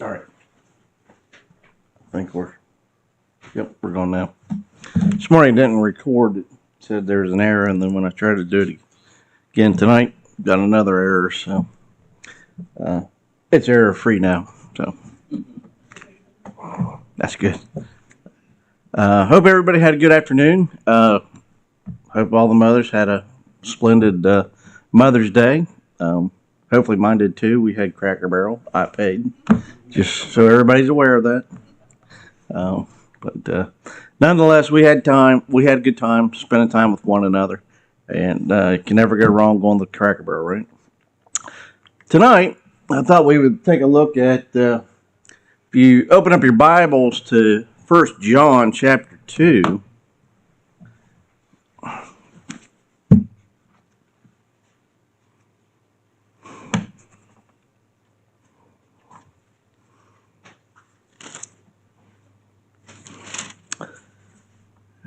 All right. I think we're going now. This morning it didn't record. It said there was an error, and then when I tried to do it again tonight, got another error. So it's error free now. So that's good. Hope everybody had a good afternoon. Hope all the mothers had a splendid Mother's Day. Hopefully mine did too. We had Cracker Barrel. I paid, just so everybody's aware of that. But nonetheless, we had time. We had a good time spending time with one another, and you can never go wrong going to the Cracker Barrel, right? Tonight, I thought we would take a look at. If you open up your Bibles to 1 John chapter 2.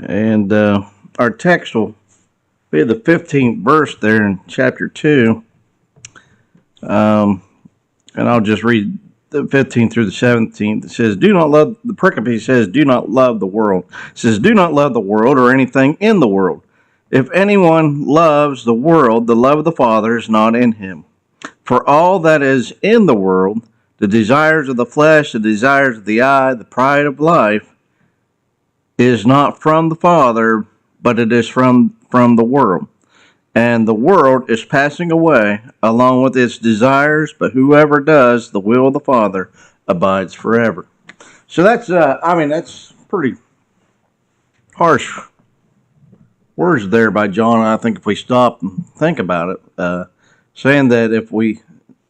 And our text will be the 15th verse there in chapter 2. And I'll just read the 15th through the 17th. It says, do not love, the pericope says, do not love the world. It says, do not love the world or anything in the world. If anyone loves the world, the love of the Father is not in him. For all that is in the world, the desires of the flesh, the desires of the eye, the pride of life, is not from the Father, but it is from the world. And the world is passing away along with its desires, but whoever does the will of the Father abides forever. So that's, that's pretty harsh words there by John. I think if we stop and think about it, saying that if we,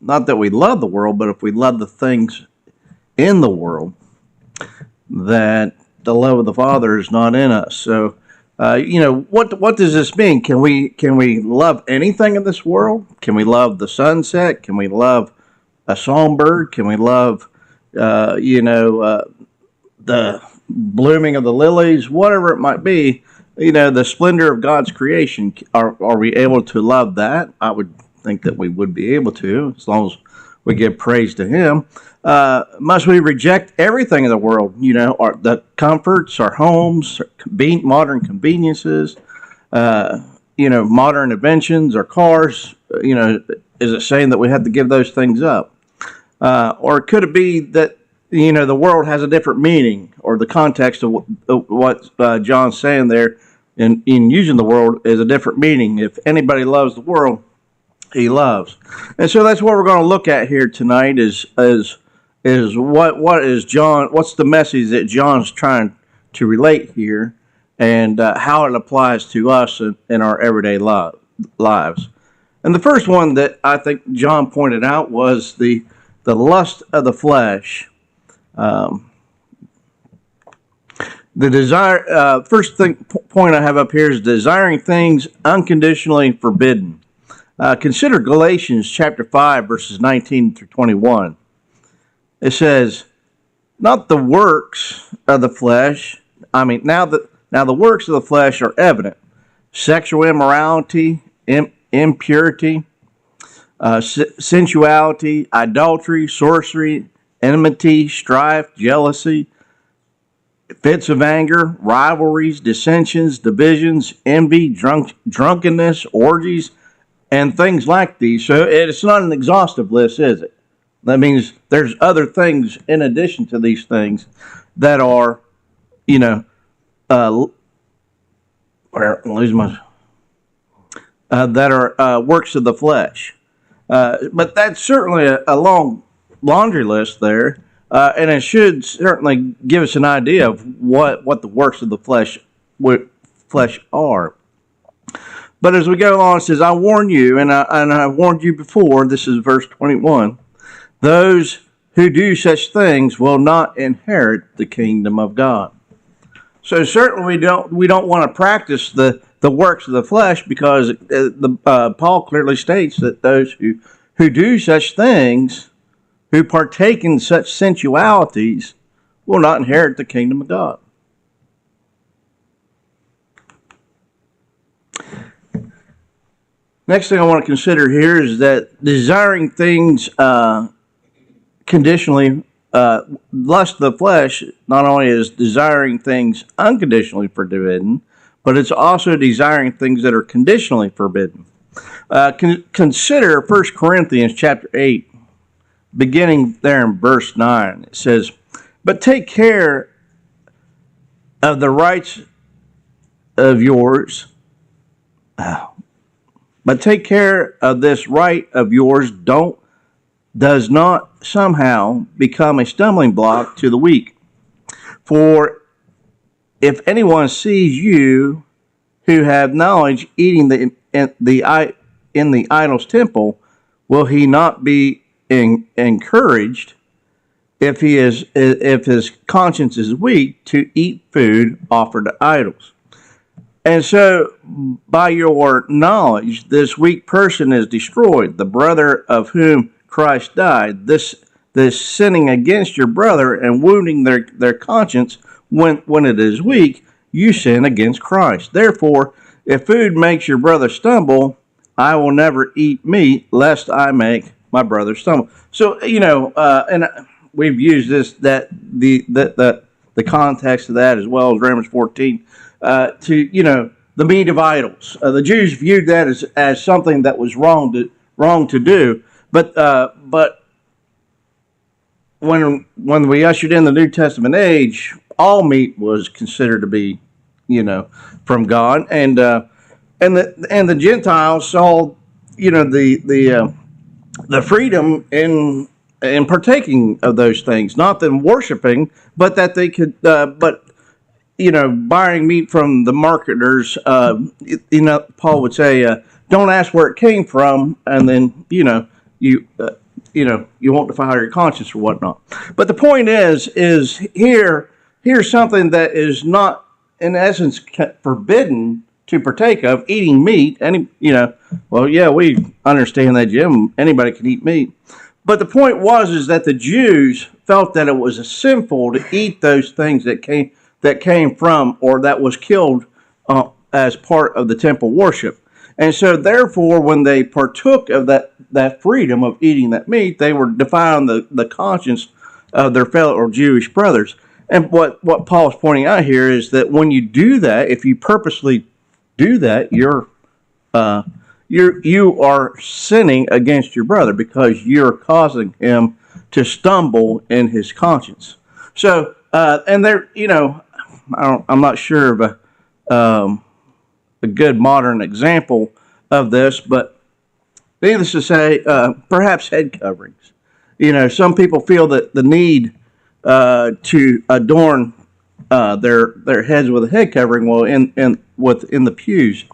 not that we love the world, but if we love the things in the world, that the love of the Father is not in us. So, what does this mean? Can we love anything in this world? Can we love the sunset? Can we love a songbird? Can we love, the blooming of the lilies? Whatever it might be, the splendor of God's creation. Are we able to love that? I would think that we would be able to, as long as we give praise to Him. Must we reject everything in the world? The comforts, our homes, modern conveniences, modern inventions, our cars. Is it saying that we have to give those things up? Or could it be that, the world has a different meaning, or the context of what John's saying there in using the world is a different meaning? If anybody loves the world, he loves. And so that's what we're going to look at here tonight is what is John, what's the message that John's trying to relate here, and how it applies to us in our everyday lives. And the first one that I think John pointed out was the lust of the flesh. The desire, point I have up here is desiring things unconditionally forbidden. Consider Galatians chapter 5, verses 19 through 21. It says, not the works of the flesh. Now the works of the flesh are evident: sexual immorality, impurity, sensuality, idolatry, sorcery, enmity, strife, jealousy, fits of anger, rivalries, dissensions, divisions, envy, drunkenness, orgies, and things like these. So it's not an exhaustive list, is it? That means there's other things in addition to these things that are, that are works of the flesh. But that's certainly a long laundry list there, and it should certainly give us an idea of what the works of the flesh are. But as we go along, it says, I warn you, and I warned you before, this is verse 21, those who do such things will not inherit the kingdom of God. So certainly we don't want to practice the works of the flesh, because Paul clearly states that those who do such things, who partake in such sensualities, will not inherit the kingdom of God. Next thing I want to consider here is that desiring things conditionally lust of the flesh not only is desiring things unconditionally forbidden, but it's also desiring things that are conditionally forbidden. Consider 1 Corinthians chapter 8, beginning there in verse 9. It says, "But take care of the rights of yours. But take care of this right of yours does not somehow become a stumbling block to the weak. For if anyone sees you who have knowledge eating in the idol's temple, will he not be encouraged if his conscience is weak to eat food offered to idols? And so, by your knowledge, this weak person is destroyed, the brother of whom Christ died. This sinning against your brother and wounding their conscience when it is weak, you sin against Christ. Therefore, if food makes your brother stumble, I will never eat meat, lest I make my brother stumble." So, and we've used the context of that as well as Romans 14. To the meat of idols. The Jews viewed that as something that was wrong to do. But when we ushered in the New Testament age, all meat was considered to be, from God, and the Gentiles saw, the freedom in partaking of those things, not them worshiping, but that they could, buying meat from the marketers, Paul would say, don't ask where it came from, and then, you won't defile your conscience or whatnot. But the point is here's something that is not, in essence, forbidden to partake of, eating meat. We understand that, Jim. Anybody can eat meat. But the point is that the Jews felt that it was sinful to eat those things that came from or that was killed as part of the temple worship. And so, therefore, when they partook of that freedom of eating that meat, they were defiling the conscience of their fellow Jewish brothers. And what Paul is pointing out here is that when you do that, if you purposely do that, you are sinning against your brother because you're causing him to stumble in his conscience. So, and there, I'm not sure of a good modern example of this, but needless to say, perhaps head coverings. Some people feel that the need to adorn their heads with a head covering, well, within the pews.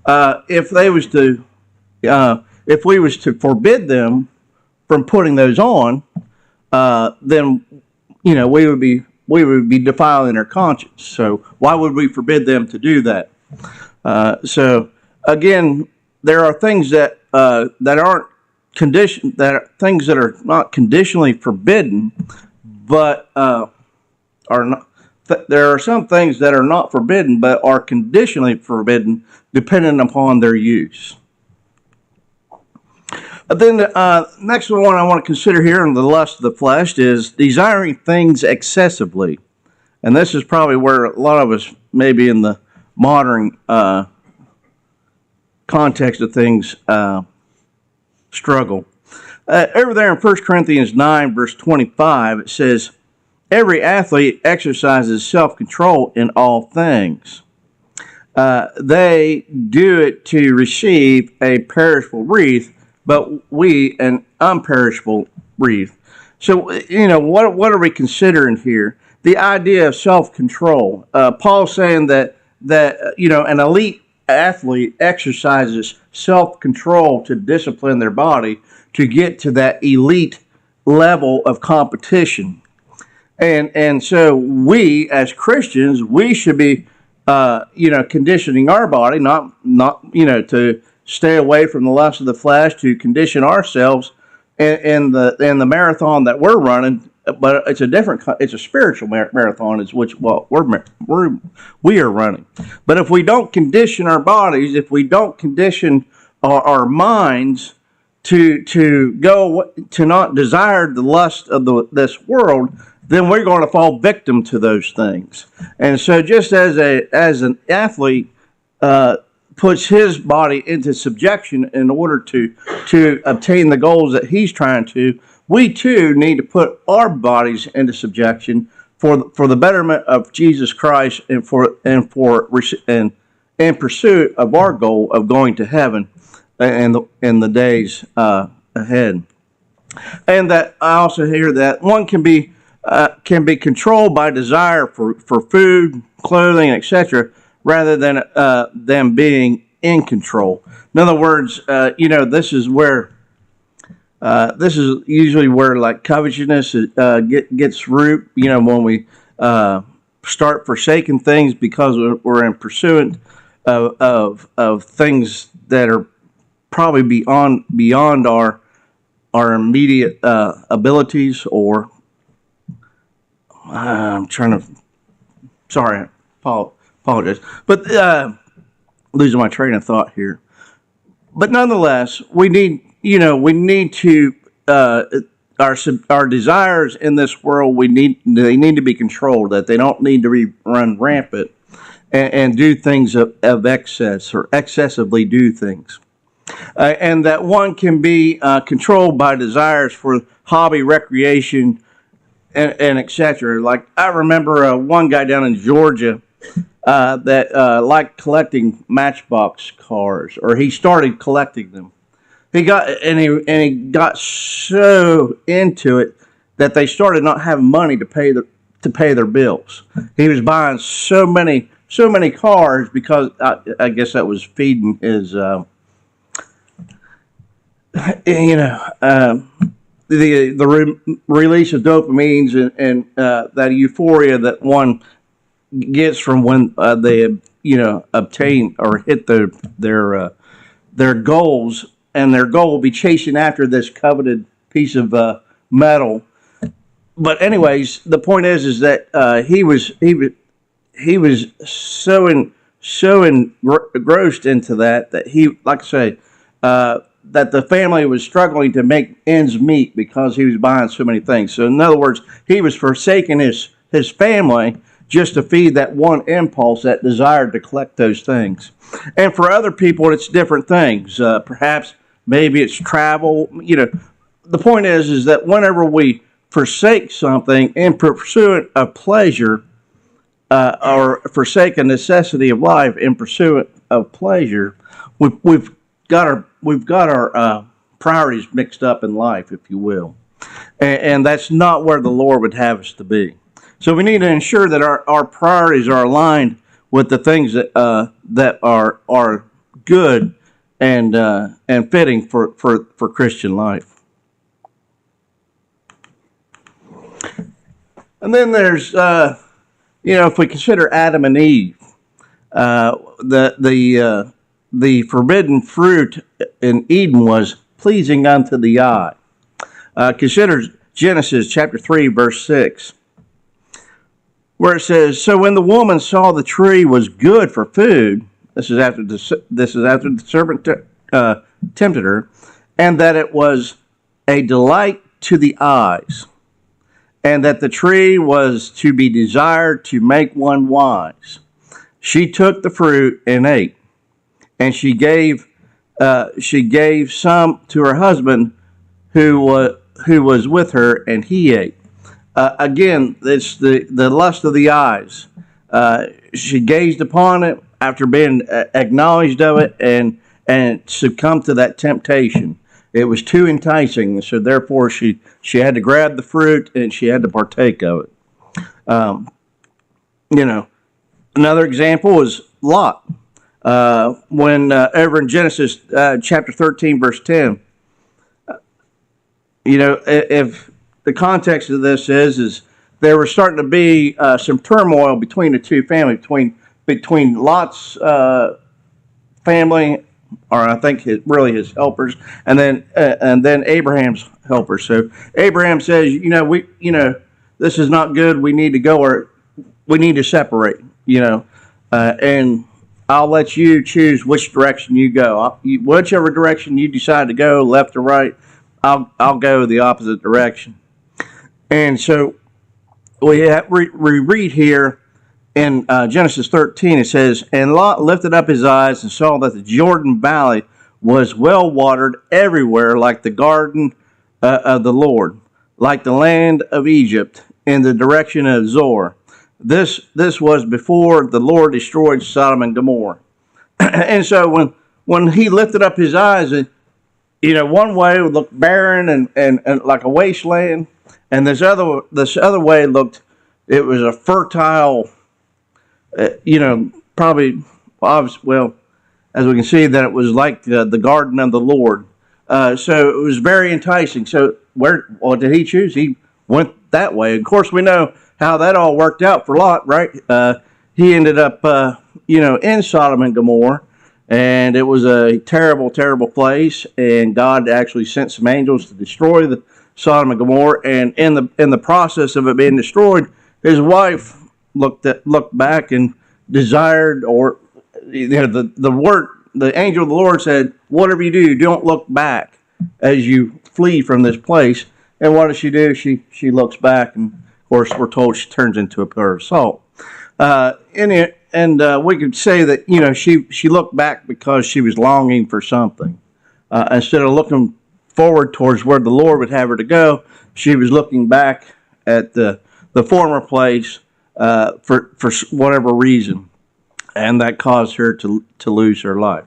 If we was to forbid them from putting those on, then we would be defiling their conscience. So why would we forbid them to do that? So again, there are things that aren't conditioned, things that are not conditionally forbidden, but are not. There are some things that are not forbidden, but are conditionally forbidden, depending upon their use. Then next one I want to consider here in the lust of the flesh is desiring things excessively. And this is probably where a lot of us, maybe in the modern context of things, struggle. Over there in 1 Corinthians 9, verse 25, it says, "Every athlete exercises self-control in all things. They do it to receive a perishable wreath, but we an imperishable wreath." So, what are we considering here? The idea of self-control. Paul's saying that an elite athlete exercises self-control to discipline their body to get to that elite level of competition. And so we, as Christians, we should be, conditioning our body, not to stay away from the lust of the flesh, to condition ourselves in the marathon that we're running. But it's a spiritual marathon, is which we are running. But if we don't condition our bodies, if we don't condition our minds to not desire the lust of this world, then we're going to fall victim to those things. And so, just as an athlete puts his body into subjection in order to obtain the goals that he's trying to, we too need to put our bodies into subjection for the betterment of Jesus Christ and in pursuit of our goal of going to heaven in the days ahead. And that I also hear that one can be controlled by desire for food, clothing, etc., rather than them being in control. In other words, this is usually where like covetousness gets root. When we start forsaking things because we're in pursuit of things that are probably beyond our immediate abilities, or I'm trying to. Sorry, apologize, but losing my train of thought here. But nonetheless, we need to our desires in this world. They need to be controlled. That they don't need to run rampant and do things of excess or excessively do things. And that one can be controlled by desires for hobby, recreation, and etc. Like I remember one guy down in Georgia that liked collecting Matchbox cars, or he started collecting them. He got so into it that they started not having money to pay their bills. He was buying so many cars because I guess that was feeding his the release of dopamines and that euphoria that one gets from when they obtain or hit their goals, and their goal will be chasing after this coveted piece of metal. But anyways, the point is that he was so engrossed into that he, like I say, that the family was struggling to make ends meet because he was buying so many things. So in other words, he was forsaking his family just to feed that one impulse, that desire to collect those things. And for other people, it's different things. Perhaps maybe it's travel. The point is that whenever we forsake something in pursuit of pleasure, or forsake a necessity of life in pursuit of pleasure, we've got our priorities mixed up in life, if you will, and that's not where the Lord would have us to be. So we need to ensure that our priorities are aligned with the things that are good and fitting for Christian life. And then there's if we consider Adam and Eve, the forbidden fruit in Eden was pleasing unto the eye. Consider Genesis chapter 3, verse 6, where it says, "So when the woman saw the tree was good for food," this is after the serpent tempted her, "and that it was a delight to the eyes, and that the tree was to be desired to make one wise, she took the fruit and ate. And she gave some to her husband who was with her, and he ate." Again, it's the lust of the eyes. She gazed upon it after being acknowledged of it, and succumbed to that temptation. It was too enticing, so therefore she had to grab the fruit and she had to partake of it. Another example is Lot. When over in Genesis chapter 13, verse 10, if the context of this is there was starting to be some turmoil between the two families, between Lot's family, or I think his helpers, and then Abraham's helpers. So Abraham says, this is not good. We need to go, or we need to separate. And I'll let you choose which direction you go. Whichever direction you decide to go, left or right, I'll go the opposite direction. And so we read here in Genesis 13, it says, "And Lot lifted up his eyes and saw that the Jordan Valley was well watered everywhere, like the garden of the Lord, like the land of Egypt, in the direction of Zoar. This was before the Lord destroyed Sodom and Gomorrah." And so when he lifted up his eyes, one way would look barren and like a wasteland, and this other way looked, it was a fertile, probably, well, as we can see, that it was like the garden of the Lord. So it was very enticing. So what did he choose? He went that way. Of course, we know how that all worked out for Lot, right? He ended up, in Sodom and Gomorrah, and it was a terrible, terrible place. And God actually sent some angels to destroy the Sodom and Gomorrah. And in the process of it being destroyed, his wife looked back and desired, or the angel of the Lord said, "Whatever you do, don't look back as you flee from this place." And what does she do? She looks back, and of course we're told she turns into a pillar of salt. We could say that she looked back because she was longing for something, instead of looking forward towards where the Lord would have her to go. She was looking back at the former place for whatever reason, and that caused her to lose her life.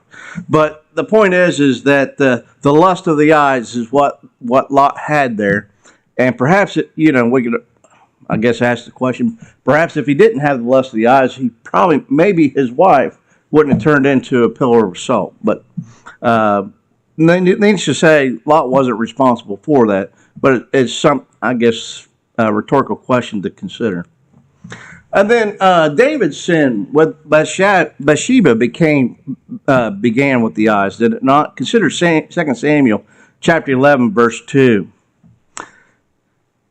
But the point is that the lust of the eyes is what Lot had there, and perhaps we could, I guess, ask the question: perhaps if he didn't have the lust of the eyes, maybe his wife wouldn't have turned into a pillar of salt. But needless to say, Lot wasn't responsible for that. But it's a rhetorical question to consider. And then David's sin with Bathsheba began with the eyes, did it not? Consider 2 Samuel chapter 11, verse 2.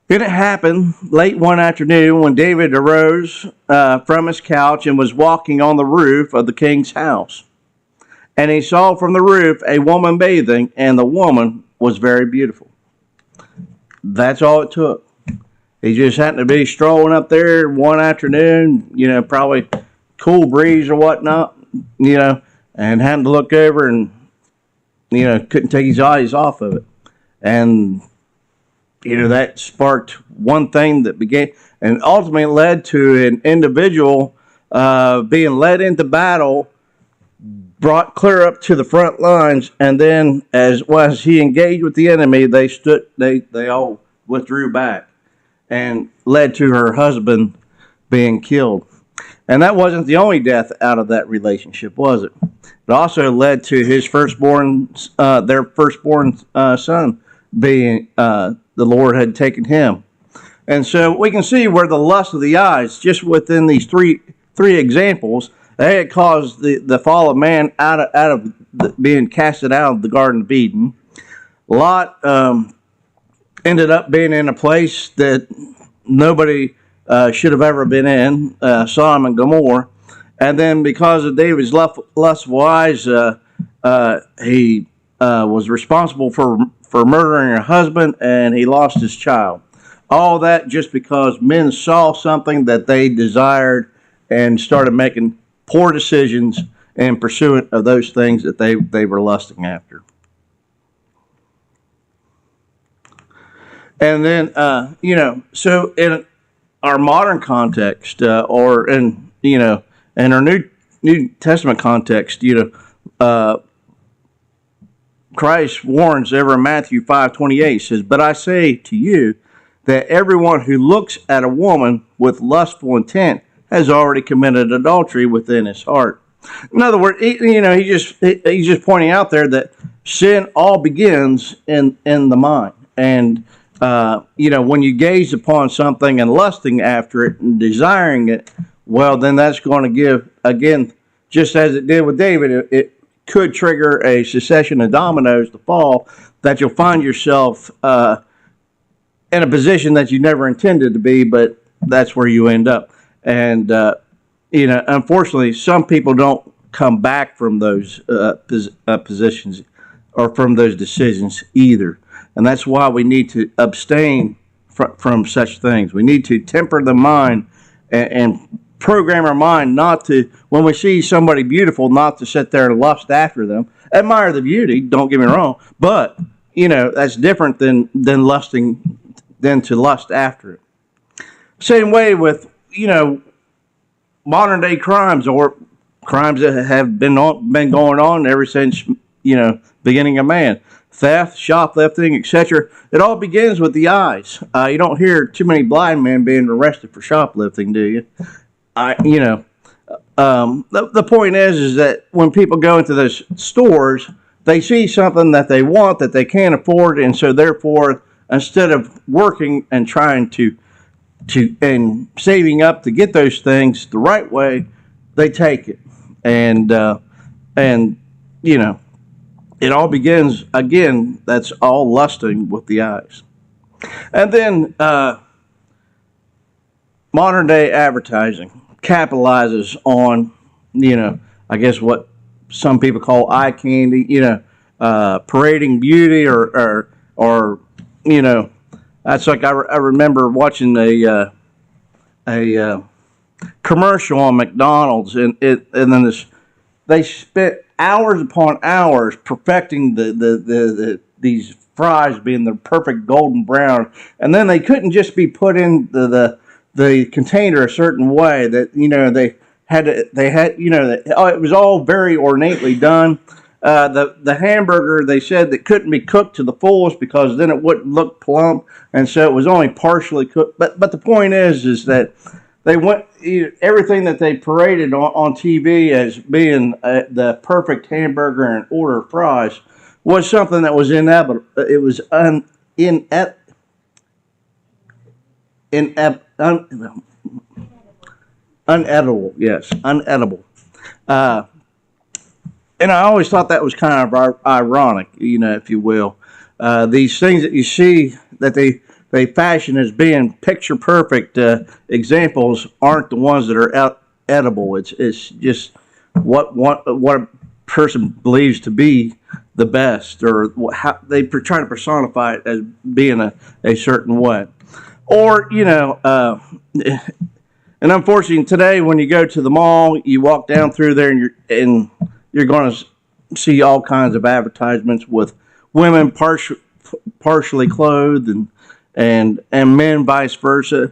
"It happened late one afternoon when David arose from his couch and was walking on the roof of the king's house. And he saw from the roof a woman bathing, and the woman was very beautiful." That's all it took. He just happened to be strolling up there one afternoon, probably cool breeze or whatnot, and happened to look over and, couldn't take his eyes off of it. And, that sparked one thing that began and ultimately led to an individual being led into battle, brought clear up to the front lines, and then as he engaged with the enemy, they all withdrew back, and led to her husband being killed. And that wasn't the only death out of that relationship, was it? It also led to his their firstborn son being, the Lord had taken him. And so we can see where the lust of the eyes, just within these three examples, they had caused the fall of man out of being casted out of the Garden of Eden. Lot ended up being in a place that nobody should have ever been in, Sodom and Gomorrah. And then because of David's lustful eyes, he was responsible for murdering her husband, and he lost his child. All that just because men saw something that they desired and started making poor decisions in pursuit of those things that they were lusting after. And then, so in our modern context, or in our New Testament context, Christ warns over in Matthew 5:28, says, "But I say to you that everyone who looks at a woman with lustful intent has already committed adultery within his heart." In other words, he's just pointing out there that sin all begins in the mind. And when you gaze upon something and lusting after it and desiring it, well, then that's going to give, again, just as it did with David, it could trigger a succession of dominoes to fall, that you'll find yourself in a position that you never intended to be, but that's where you end up. And, unfortunately, some people don't come back from those positions or from those decisions either. And that's why we need to abstain from such things. We need to temper the mind and program our mind not to, when we see somebody beautiful, not to sit there and lust after them. Admire the beauty, don't get me wrong, but that's different than to lust after it. Same way with modern day crimes, or crimes that have been going on ever since beginning of man. Theft, shoplifting, etc. It all begins with the eyes. You don't hear too many blind men being arrested for shoplifting, do you? The point is that when people go into those stores, they see something that they want that they can't afford, and so therefore, instead of working and trying to saving up to get those things the right way, they take it, and it all begins again. That's all lusting with the eyes, and then modern day advertising capitalizes on, I guess what some people call eye candy, parading beauty or that's like I remember watching a commercial on McDonald's, and then they spent hours upon hours perfecting these fries being the perfect golden brown, and then they couldn't just be put in the container a certain way that it was all very ornately done. The hamburger, they said, that couldn't be cooked to the fullest because then it wouldn't look plump, and so it was only partially cooked. But the point is that they went everything that they paraded on TV as being the perfect hamburger and order of fries was something that was inedible. It was unedible. Yes, unedible. And I always thought that was kind of ironic, if you will. These things that you see that they fashion as being picture perfect examples aren't the ones that are edible. It's just what a person believes to be the best, or how they try to personify it as being a certain way. Or and unfortunately today, when you go to the mall, you walk down through there and you're going to see all kinds of advertisements with women partially clothed and men vice versa.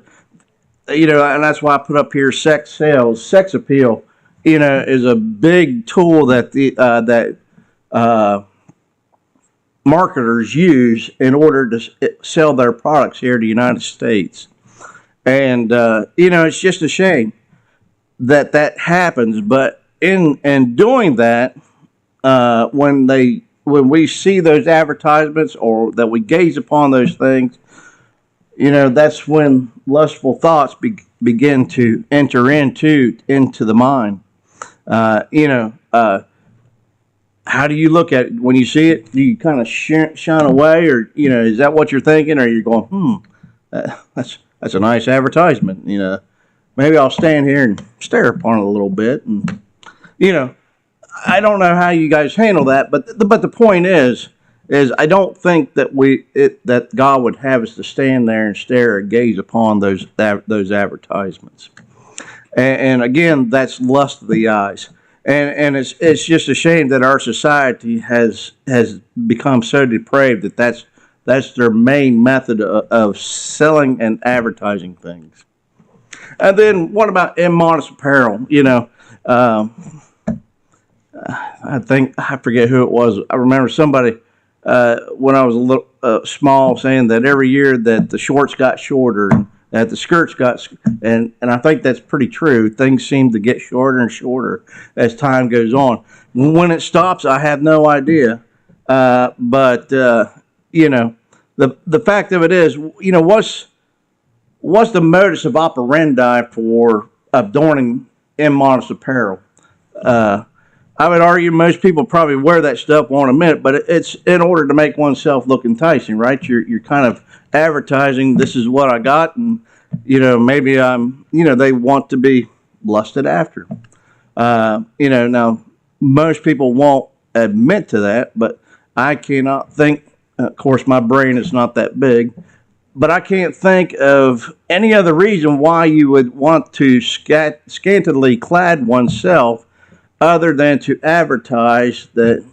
And that's why I put up here sex sales, sex appeal. Is a big tool that marketers use in order to sell their products here in the United States. And it's just a shame that happens, but in doing that, when we see those advertisements or that we gaze upon those things, that's when lustful thoughts begin to enter into the mind. How do you look at it when you see it? Do you kind of shun away, or is that what you're thinking, or you're going, that's a nice advertisement. Maybe I'll stand here and stare upon it a little bit, and I don't know how you guys handle that, but the point is I don't think that God would have us to stand there and stare or gaze upon those advertisements. And again, that's lust of the eyes. And it's just a shame that our society has become so depraved that that's their main method of selling and advertising things. And then what about immodest apparel? I forget who it was. I remember somebody when I was a little small saying that every year that the shorts got shorter and that the skirts got, and I think that's pretty true. Things seem to get shorter and shorter as time goes on. When it stops, I have no idea. But the fact of it is, what's the modus of operandi for adorning immodest apparel? I would argue most people probably wear that stuff won't admit it, but it's in order to make oneself look enticing, right? You're kind of advertising, this is what I got, and maybe they want to be lusted after. Now most people won't admit to that, but I cannot think, of course, my brain is not that big, but I can't think of any other reason why you would want to scantily clad oneself other than to advertise that,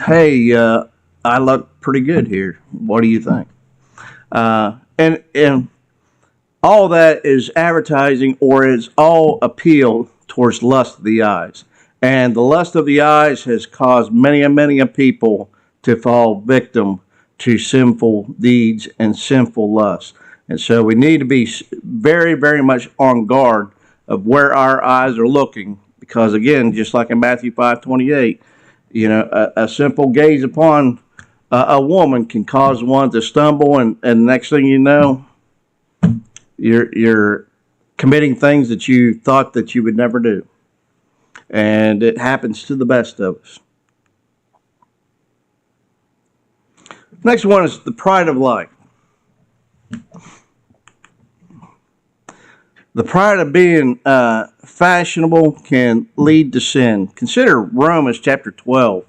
hey, I look pretty good here. What do you think? And all that is advertising, or is all appeal towards lust of the eyes. And the lust of the eyes has caused many and many a people to fall victim to sinful deeds and sinful lusts. And so we need to be very, very much on guard of where our eyes are looking, because again, just like in Matthew 5:28, a simple gaze upon a woman can cause one to stumble, and next thing you know, you're committing things that you thought that you would never do. And it happens to the best of us. Next one is the pride of life. The pride of being fashionable can lead to sin. Consider Romans chapter 12.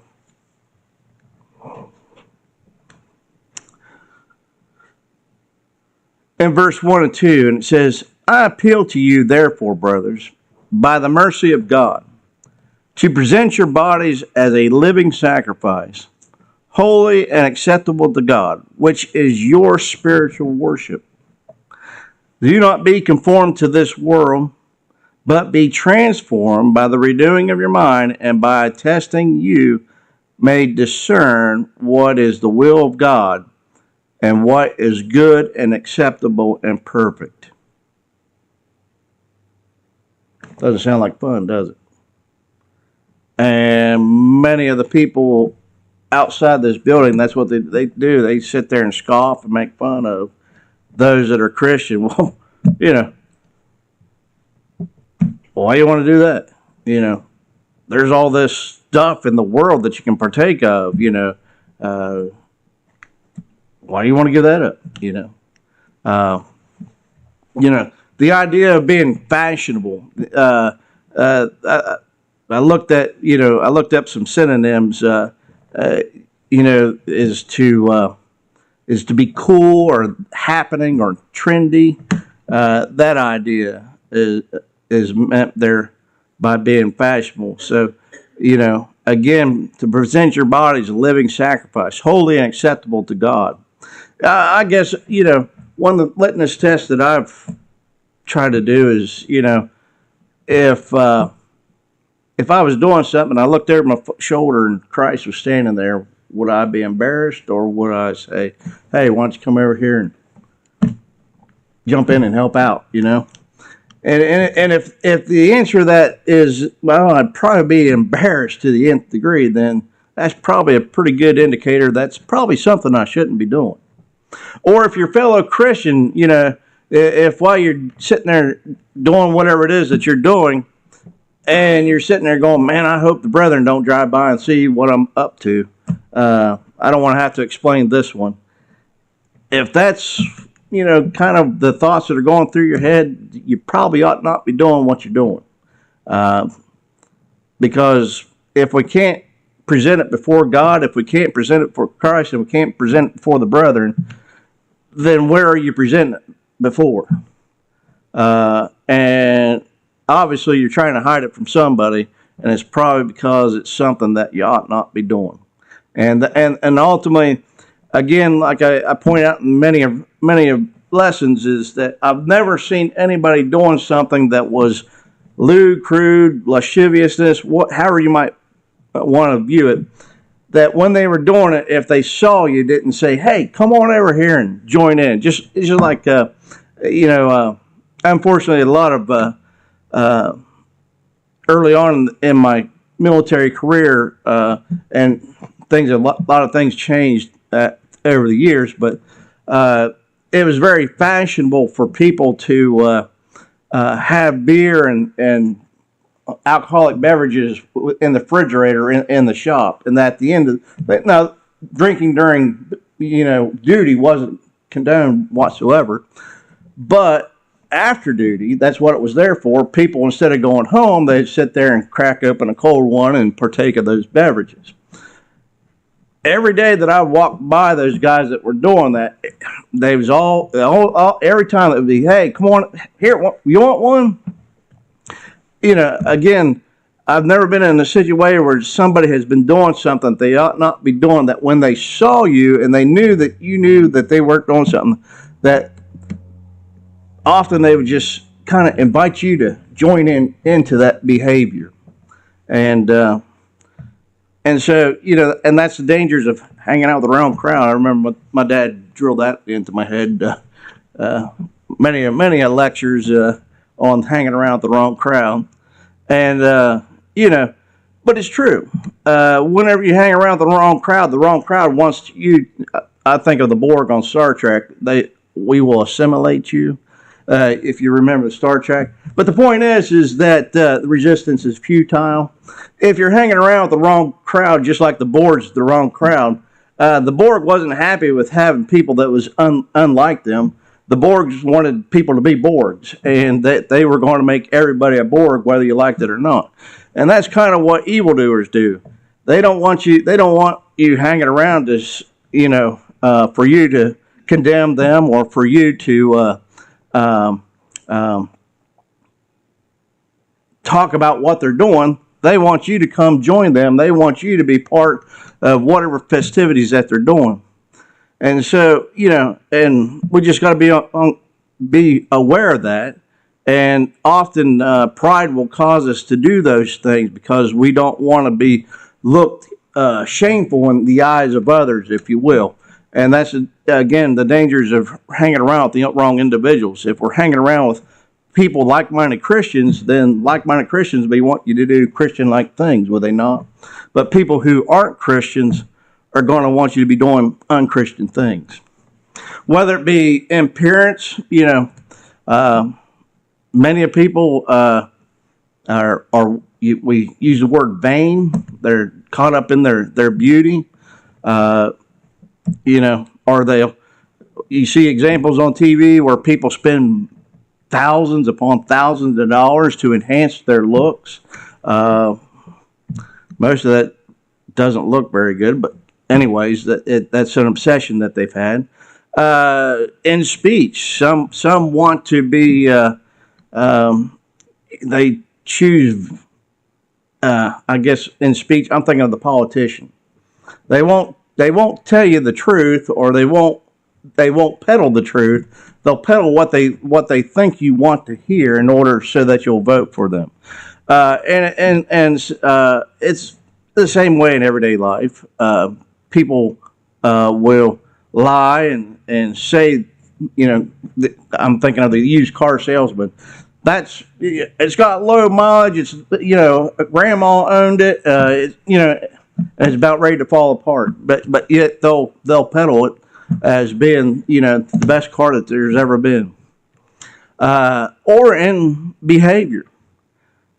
In verse 1 and 2, and it says, I appeal to you, therefore, brothers, by the mercy of God, to present your bodies as a living sacrifice, holy and acceptable to God, which is your spiritual worship. Do not be conformed to this world, but be transformed by the renewing of your mind, and by testing you may discern what is the will of God, and what is good and acceptable and perfect. Doesn't sound like fun, does it? And many of the people outside this building, that's what they do. They sit there and scoff and make fun of those that are Christian. Well, why do you want to do that? There's all this stuff in the world that you can partake of, why do you want to give that up? The idea of being fashionable. I looked up some synonyms. Is to be cool or happening or trendy. That idea is meant there by being fashionable. So, again, to present your body as a living sacrifice, holy and acceptable to God. I guess, one of the litmus tests that I've tried to do is, if I was doing something and I looked over my shoulder and Christ was standing there, would I be embarrassed, or would I say, hey, why don't you come over here and jump in and help out, And if the answer to that is, well, I'd probably be embarrassed to the nth degree, then that's probably a pretty good indicator that's probably something I shouldn't be doing. Or if your fellow Christian, if while you're sitting there doing whatever it is that you're doing, and you're sitting there going, man, I hope the brethren don't drive by and see what I'm up to. I don't want to have to explain this one. If that's, kind of the thoughts that are going through your head, you probably ought not be doing what you're doing. Because if we can't present it before God, if we can't present it for Christ, and we can't present it before the brethren, then where are you presenting it before? And obviously you're trying to hide it from somebody, and it's probably because it's something that you ought not be doing. And ultimately, again, like I point out in many of lessons, is that I've never seen anybody doing something that was lewd, crude, lasciviousness, however you might want to view it, that when they were doing it, if they saw you, didn't say, hey, come on over here and join in. It's just like, unfortunately, a lot of early on in my military career, and a lot of things changed over the years, but it was very fashionable for people to have beer and alcoholic beverages in the refrigerator in the shop, and at the end of now, drinking during duty wasn't condoned whatsoever, but after duty, that's what it was there for. People, instead of going home, they'd sit there and crack open a cold one and partake of those beverages. Every day that I walked by those guys that were doing that, they was all every time it would be, hey, come on, here, you want one? Again, I've never been in a situation where somebody has been doing something they ought not be doing, that when they saw you and they knew that you knew that they weren't doing something, that often they would just kind of invite you to join into that behavior. And so, and that's the dangers of hanging out with the wrong crowd. I remember my dad drilled that into my head many lectures on hanging around with the wrong crowd. And, but it's true. Whenever you hang around with the wrong crowd wants you, I think of the Borg on Star Trek, we will assimilate you. If you remember Star Trek. But the point is that the resistance is futile. If you're hanging around with the wrong crowd, just like the Borg's the wrong crowd, the Borg wasn't happy with having people that was unlike them. The Borgs wanted people to be Borgs, and they were going to make everybody a Borg, whether you liked it or not. And that's kind of what evildoers do. They don't want you hanging around us, for you to condemn them or for you to talk about what they're doing. They want you to come join them. They want you to be part of whatever festivities that they're doing. And so, and we just got to be aware of that. And often pride will cause us to do those things because we don't want to be looked shameful in the eyes of others, if you will. And that's, again, the dangers of hanging around with the wrong individuals. If we're hanging around with people, like-minded Christians, then like-minded Christians may want you to do Christian-like things, will they not? But people who aren't Christians are going to want you to be doing unchristian things. Whether it be in appearance, many people we use the word vain. They're caught up in their beauty. Or you see examples on TV where people spend thousands upon thousands of dollars to enhance their looks. Most of that doesn't look very good, but anyways, that's an obsession that they've had. In speech, some want to be, they choose, I guess in speech, I'm thinking of the politician. They won't tell you the truth, or they won't peddle the truth. They'll peddle what they think you want to hear in order so that you'll vote for them. And it's the same way in everyday life. People will lie and say, I'm thinking of the used car salesman. It's got low mileage. It's grandma owned it. It's about ready to fall apart. But yet they'll peddle it as being the best car that there's ever been. Or in behavior,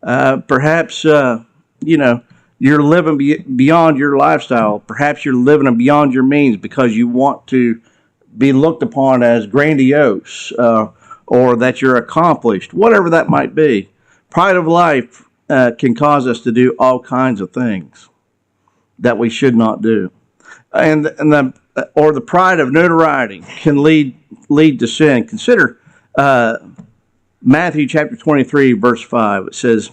perhaps you're living beyond your lifestyle. Perhaps you're living beyond your means because you want to be looked upon as grandiose, or that you're accomplished, whatever that might be. Pride of life can cause us to do all kinds of things that we should not do, or the pride of notoriety can lead to sin. Consider Matthew chapter 23, verse 5. It says,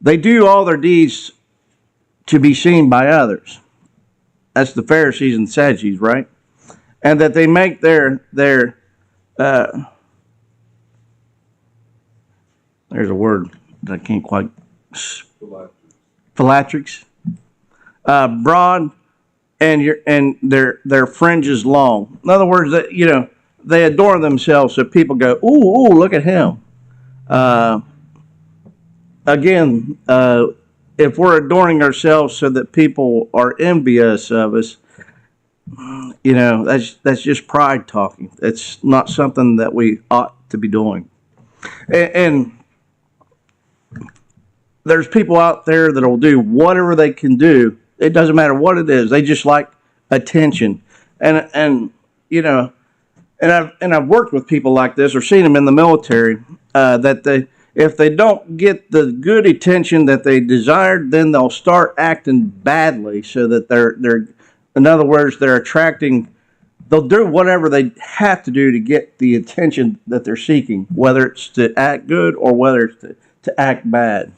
"They do all their deeds to be seen by others." That's the Pharisees and Sadducees, right? And that they make there's a word that I can't quite. Phylacteries. Broad, and their fringes long. In other words, that they adorn themselves so people go, ooh, look at him. Again, if we're adorning ourselves so that people are envious of us, that's just pride talking. It's not something that we ought to be doing. And there's people out there that will do whatever they can do. It doesn't matter what it is. They just like attention. And and I've worked with people like this or seen them in the military, that if they don't get the good attention that they desired, then they'll start acting badly, so that they're in other words, they're attracting. They'll do whatever they have to do to get the attention that they're seeking, whether it's to act good or whether it's to act bad.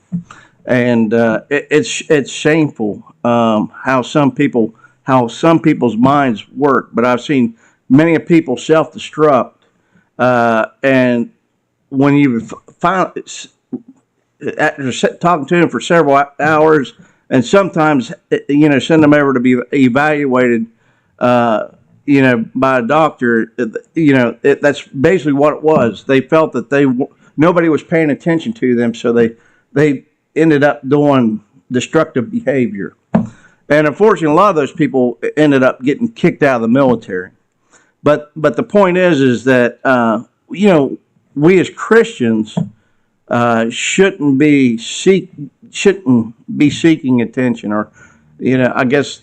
And it's shameful, how some people's minds work. But I've seen many people self-destruct, and when you find after talking to them for several hours, and sometimes send them over to be evaluated, by a doctor, that's basically what it was. They felt that nobody was paying attention to them, so they ended up doing destructive behavior. And unfortunately, a lot of those people ended up getting kicked out of the military. But the point is that we as Christians shouldn't be seeking attention, or I guess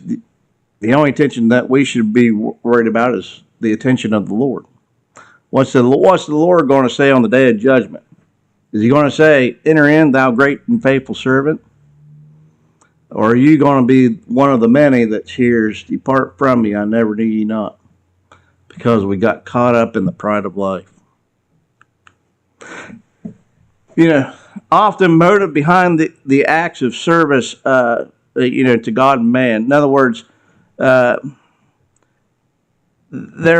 the only attention that we should be worried about is the attention of the Lord. What's the Lord going to say on the day of judgment? Is he going to say, "Enter in, thou great and faithful servant"? Or are you going to be one of the many that hears, "Depart from me, I never knew ye not," because we got caught up in the pride of life? Often motive behind the acts of service, to God and man. In other words, there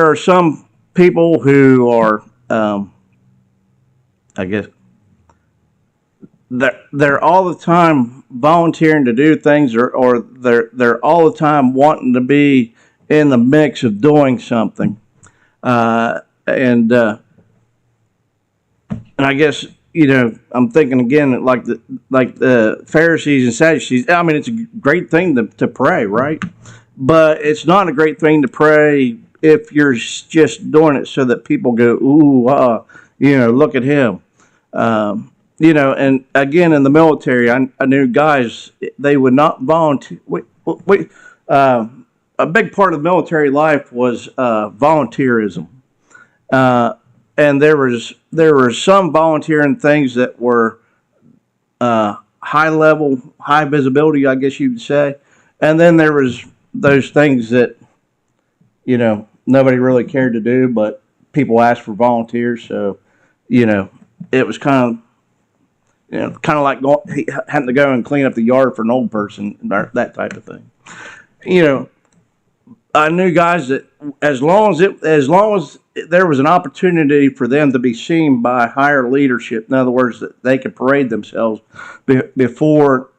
are some people who are, I guess, they're all the time volunteering to do things, or they're all the time wanting to be in the mix of doing something, and I guess I'm thinking again like the Pharisees and Sadducees. I mean, it's a great thing to pray, right? But it's not a great thing to pray if you're just doing it so that people go, "Ooh, look at him." And again, in the military, I knew guys, they would not volunteer. A big part of military life was volunteerism, and there were some volunteering things that were high level, high visibility, I guess you would say, and then there was those things that nobody really cared to do, but people asked for volunteers, so it was kind of like having to go and clean up the yard for an old person, that type of thing. I knew guys that as long as there was an opportunity for them to be seen by higher leadership, in other words, that they could parade themselves before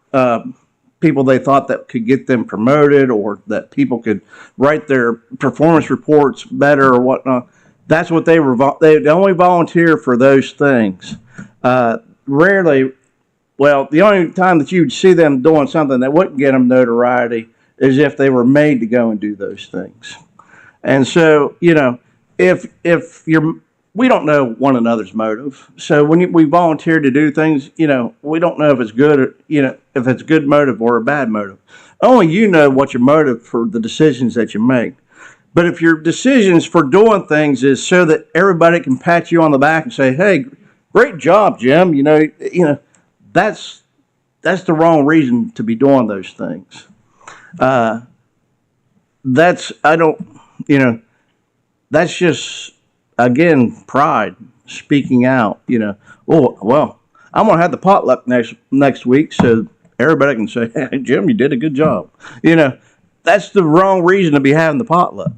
people they thought that could get them promoted, or that people could write their performance reports better or whatnot. That's what they were. They only volunteer for those things. Rarely, the only time that you would see them doing something that wouldn't get them notoriety is if they were made to go and do those things. And so, if we don't know one another's motive. So when we volunteer to do things, we don't know if it's good, or, if it's a good motive or a bad motive. Only you know what your motive for the decisions that you make. But if your decisions for doing things is so that everybody can pat you on the back and say, "Hey, great job, Jim," that's the wrong reason to be doing those things. That's just, again, pride speaking out. "Oh, well, I'm gonna have the potluck next week, so everybody can say, 'Hey, Jim, you did a good job.'" That's the wrong reason to be having the potluck.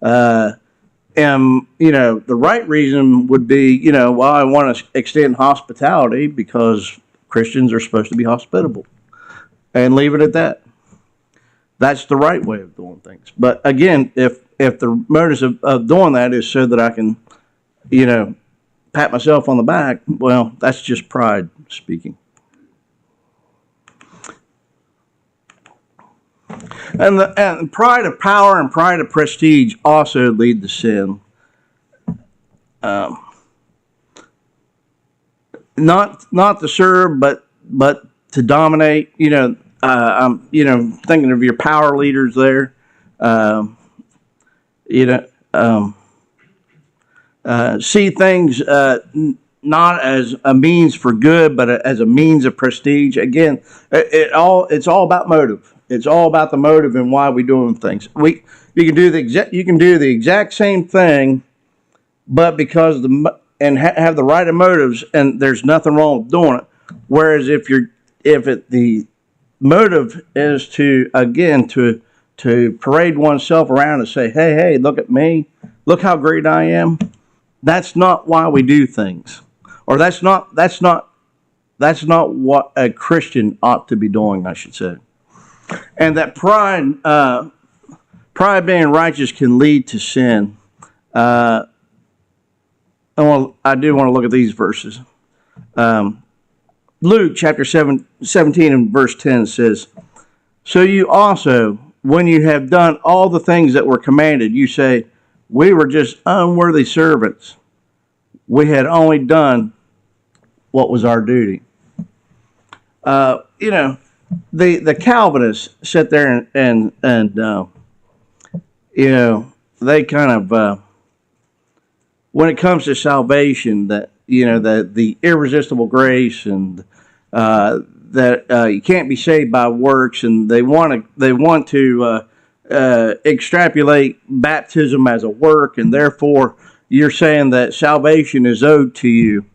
And the right reason would be, well, I want to extend hospitality because Christians are supposed to be hospitable, and leave it at that. That's the right way of doing things. But again, if the motive of doing that is so that I can, pat myself on the back, well, that's just pride speaking. And pride of power and pride of prestige also lead to sin. Not to serve, but to dominate. I'm thinking of your power leaders there. see things not as a means for good, but as a means of prestige. Again, it's all about motive. It's all about the motive and why we're doing things. You can do the exact same thing, but because have the right motives, and there's nothing wrong with doing it. Whereas the motive is to parade oneself around and say, hey, look at me, look how great I am. That's not why we do things, or that's not what a Christian ought to be doing, I should say. And that pride being righteous can lead to sin. I do want to look at these verses. Luke chapter 17 and verse 10 says, "So you also, when you have done all the things that were commanded, you say, we were just unworthy servants. We had only done what was our duty." The Calvinists sit there and they kind of, when it comes to salvation, that the irresistible grace, and that you can't be saved by works, and they want to extrapolate baptism as a work, and therefore you're saying that salvation is owed to you.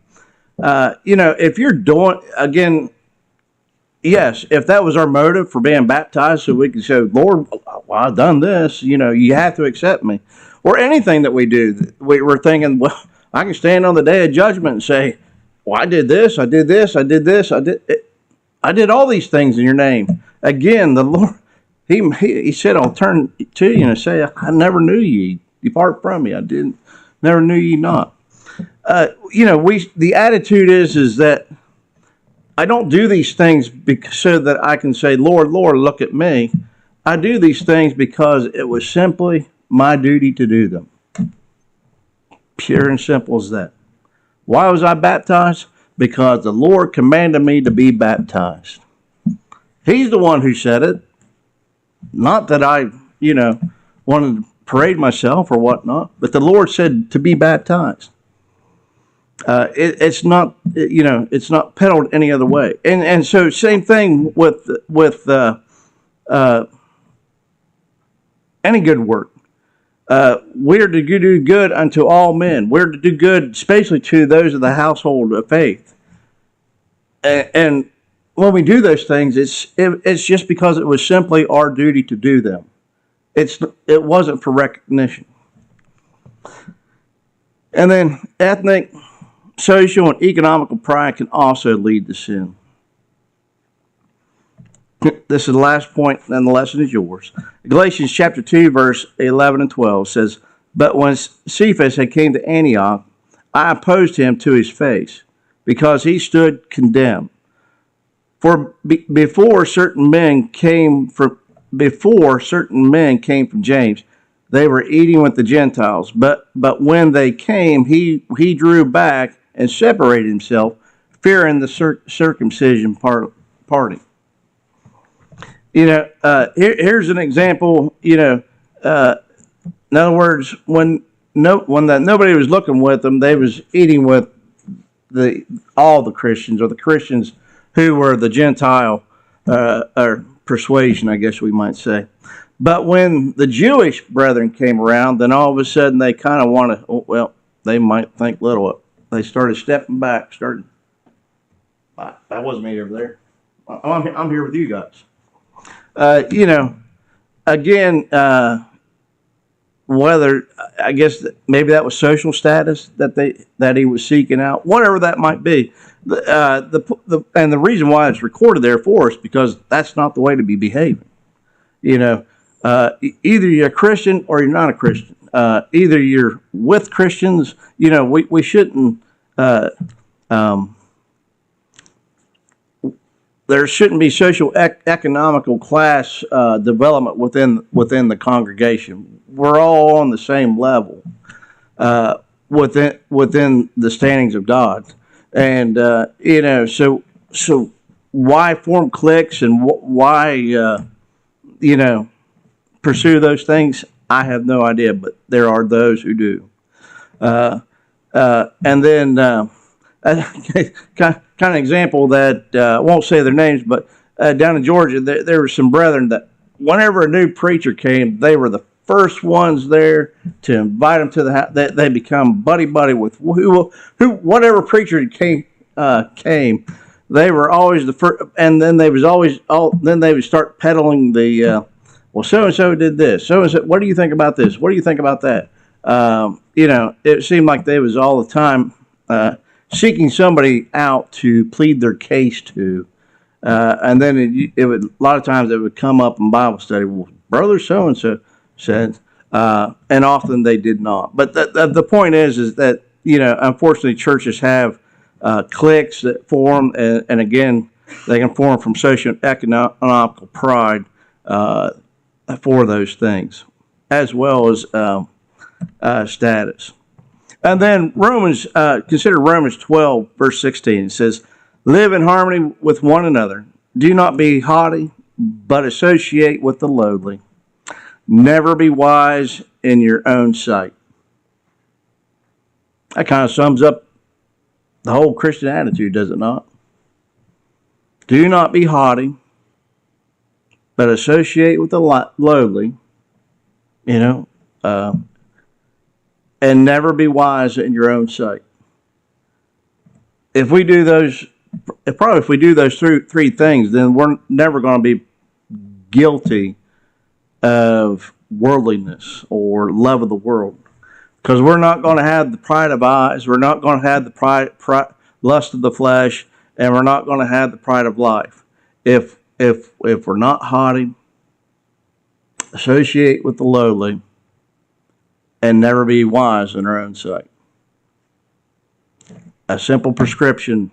If you're doing, again, yes, if that was our motive for being baptized, so we can say, Lord, well, I've done this, you have to accept me. Or anything that we do, we're thinking, well, I can stand on the day of judgment and say, well, I did this, I did this, I did this, I did all these things in your name. Again, the Lord, He said, I'll turn to you and say, I never knew ye. Depart from me. Never knew ye not. The attitude is that I don't do these things so that I can say, Lord, Lord, look at me. I do these things because it was simply my duty to do them. Pure and simple as that. Why was I baptized? Because the Lord commanded me to be baptized. He's the one who said it. Not that I, wanted to parade myself or whatnot, but the Lord said to be baptized. It's not, it's not peddled any other way. And so same thing with any good work. We're to do good unto all men. We're to do good, especially to those of the household of faith. And when we do those things, it's just because it was simply our duty to do them. It wasn't for recognition. And then ethnic, social, and economical pride can also lead to sin. This is the last point, and the lesson is yours. Galatians chapter 2, verse 11 and 12 says, "But when Cephas had came to Antioch, I opposed him to his face, because he stood condemned. For before certain men came from James, they were eating with the Gentiles. But when they came, he drew back and separated himself, fearing the circumcision party." Here's an example. In other words, when nobody was looking with them, they was eating with all the Christians, or the Christians who were the Gentile or persuasion, I guess we might say. But when the Jewish brethren came around, then all of a sudden they kind of want to, they might think little of it. They started stepping back. That wasn't me over there. I'm here with you guys. Again, whether, I guess maybe that was social status that he was seeking out, whatever that might be. And the reason why it's recorded there for us, because that's not the way to be behaving. Either you're a Christian or you're not a Christian. Either you're with Christians. We shouldn't. There shouldn't be social economical class development within the congregation. We're all on the same level within the standings of God, and so why form cliques and why pursue those things? I have no idea, but there are those who do. And then kind of example that I won't say their names, but down in Georgia, there were some brethren that whenever a new preacher came, they were the first ones there to invite them to the house. They become buddy with whatever preacher came. They were always the first, and then they would start peddling the. Well, so and so did this. So and so, what do you think about this? What do you think about that? It seemed like they was all the time seeking somebody out to plead their case to, and then it would a lot of times it would come up in Bible study. Well, brother so and so said, and often they did not. But the point is that unfortunately churches have cliques that form, and again they can form from socioeconomical pride for those things, as well as status. And then consider Romans 12, verse 16. It says, live in harmony with one another. Do not be haughty, but associate with the lowly. Never be wise in your own sight. That kind of sums up the whole Christian attitude, does it not? Do not be haughty, but associate with the lowly, and never be wise in your own sight. If we do those three things, then we're never going to be guilty of worldliness or love of the world, because we're not going to have the pride of eyes, we're not going to have the lust of the flesh, and we're not going to have the pride of life. If we're not haughty, associate with the lowly, and never be wise in our own sight. A simple prescription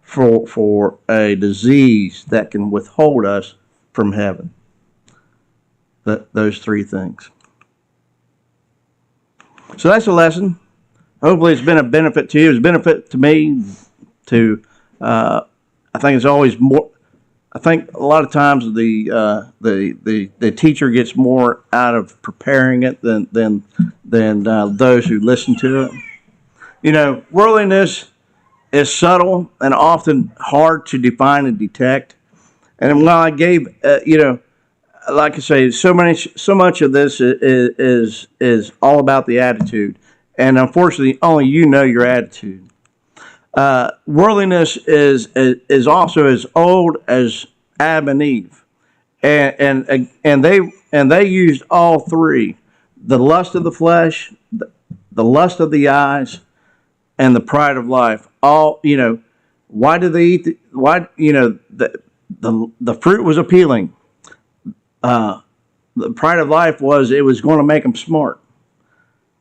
for a disease that can withhold us from heaven. Those three things. So that's a lesson. Hopefully it's been a benefit to you. It's a benefit to me. I think it's always more. I think a lot of times the teacher gets more out of preparing it than those who listen to it. Worldliness is subtle and often hard to define and detect. And while I gave, like I say, so much of this is all about the attitude, and unfortunately, only you know your attitude. Worldliness is also as old as Adam and Eve, and they used all three: the lust of the flesh, the lust of the eyes, and the pride of life. All why did they eat? The fruit was appealing. The pride of life was it was going to make them smart,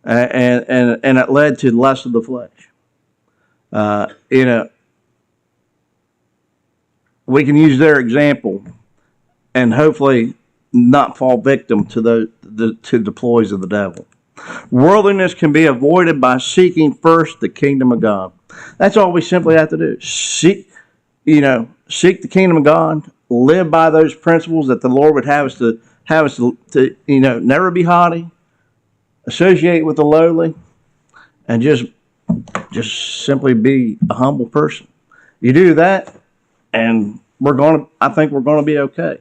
and it led to the lust of the flesh. We can use their example and hopefully not fall victim to the ploys of the devil. Worldliness can be avoided by seeking first the kingdom of God. That's all we simply have to do. Seek the kingdom of God, live by those principles that the Lord would have us to never be haughty, associate with the lowly, and just simply be a humble person. You do that, and I think we're going to be okay.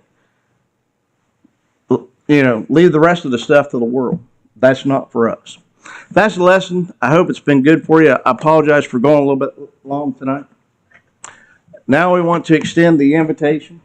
Leave the rest of the stuff to the world. That's not for us. That's the lesson. I hope it's been good for you. I apologize for going a little bit long tonight. Now we want to extend the invitation.